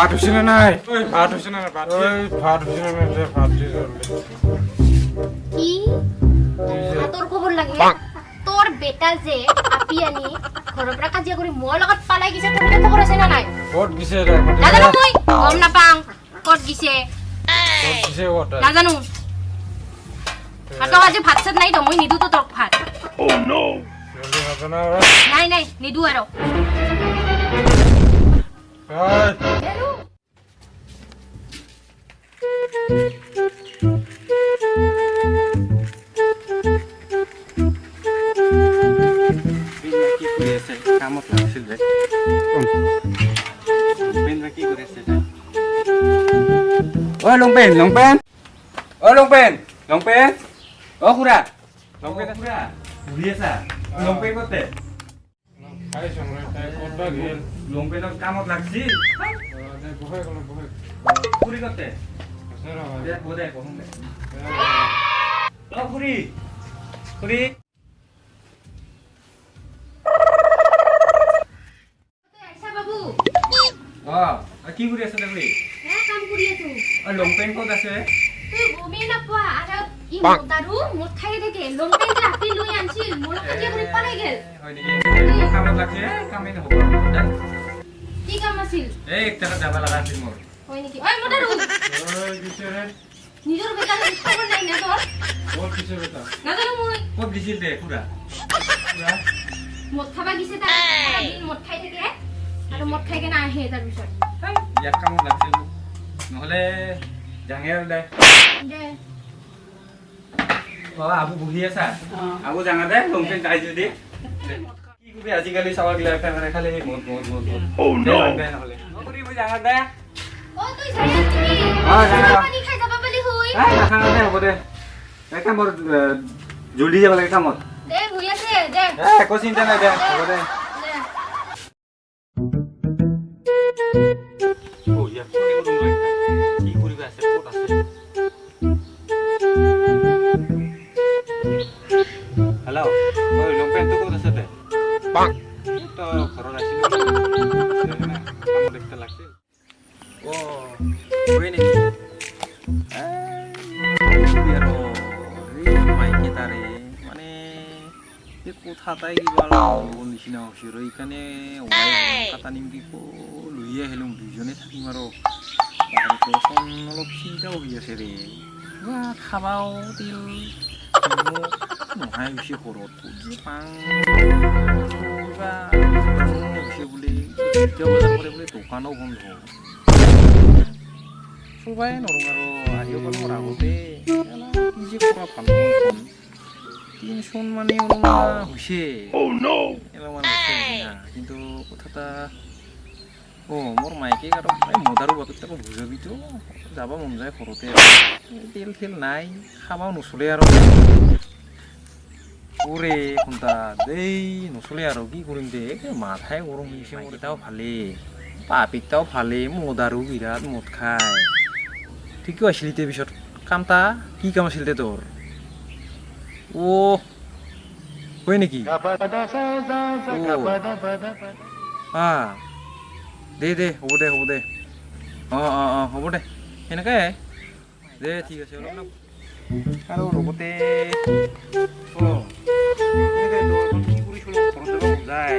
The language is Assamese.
ভাত হৈছে নে নাই ভাত হৈছে নে নাই ভাত হৈছে নে নাই ভাত কি তোৰ খবৰ লাগে তোৰ বেটা যে আপি আনি ঘৰৰ পৰা কাজিয়া কৰি মোৰ লগত পালাই গৈছে তোৰ খবৰ আছে নে নাই ক'ত গৈছে নাজানো মই গম নাপাওঁ ক'ত গৈছে নাজানো আৰু তই আজি ভাত চাত নাই তো মই নিদো তো তোক ভাত নাই নাই নিদো আৰু কামত লাগিছিল যে কি কৰি আছে ঐ লংপেন লংপেন ঐ লংপেন লংপেন অ খুৰা লংপেন খুৰা ঘূৰি আছা লংপেন ক'তে লংপেনৰ কামত লাগছিল খুৰী ক'তে অ খুৰী খুৰী কি কৰি আছে তুমি কাম কৰি আছো লংপেন ক'ত আছে তুই গমেই নাপোৱা আৰু ই মতাৰু মোৰ খাই থাকে লংপেন যে আপি লৈ আনছিল মোৰ কাজিয়া কৰি পালাই গেল হয় নেকি কামত লাগছে কামেই নহ'ব কি কাম আছিল এই একটা যাবা লাগা আছিল মোৰ হয় নেকি ঐ মতাৰু নিজৰ বেটাৰ খবৰ নাই না তোৰ ক'ত গৈছে বেটা নাজানো মই ক'ত দিছিল দে খুৰা মদ খাবা গিছে তাৰ দিন মদ খাই থাকে আৰু মদ খাই কেনে আহে তাৰ পিছত ইয়াক কামত লাগছিল নহ'লে জাঙে আৰু দে দে আবু বহি আছা আবু জাঙা দে লংপেন যাই যদি কি কৰি আজিকালি চাৱা গিলা ফেমাৰে খালি মদ মদ মদ দে নহ'লে কৰি মই জাঙা দে ও তুই যাই আছিলি জাঙা পানী খাই যাবা বুলি হই নাখাওঁ দে হ'ব দে এটা মোৰ জলদি যাব লাগে কামত দে হৈ আছে দে একো চিন্তা নাই দে হ'ব দে কি কৰিব আছে ক'ত আছে হেল্ল' ঐ লংপেনটো ক'ত আছে দে তো ঘৰত আছিল কামত একটা লাগছিল অ হয় নেকি আৰু মাইকে তাৰে মানে কথা তাই কিবা নিচিনা হৈছে আৰু এইকাৰণে কাটা নিমকি লৈ আহিলোঁ দুইজনে থাকিম আৰু অলপ চিন্তাও হৈ আছে ৰে খাবাও তিল নোহাই হৈছে ঘৰত যি পাং হৈছে বুলি বজাৰ কৰে বোলে দোকানো বন্ধ চবাই নৰো আৰু আহিব পাৰোঁ মোৰ আগতে কি যে কৰা ভাল টেনশ্যন মানে অলপমান হৈছে অলপমান হৈছে কিন্তু কথা এটা মোৰ মাইকে আৰু মদাৰো বাপেক তাকো বুজাবিতো যাব মন যায় ঘৰতে তেল থেল নাই খাবাও নচলে আৰু ওৰে কোনটা দেই নচলে আৰু কি কৰিম দে মাথাই গৰম হৈছে মোৰ এটাও ভালেই বাপেকটাও ভালেই মদাৰো বিৰাট মদ খায় ঠিকো আছিল তে পিছত কামটা কি কাম আছিল দে তোৰ হয় নেকি দে দে হ'ব দে হ'ব দে হ'ব দে সেনেকে দে ঠিক আছে অলপ আৰু লগতে কি কৰিছিলোঁ ঘৰত যাব যায়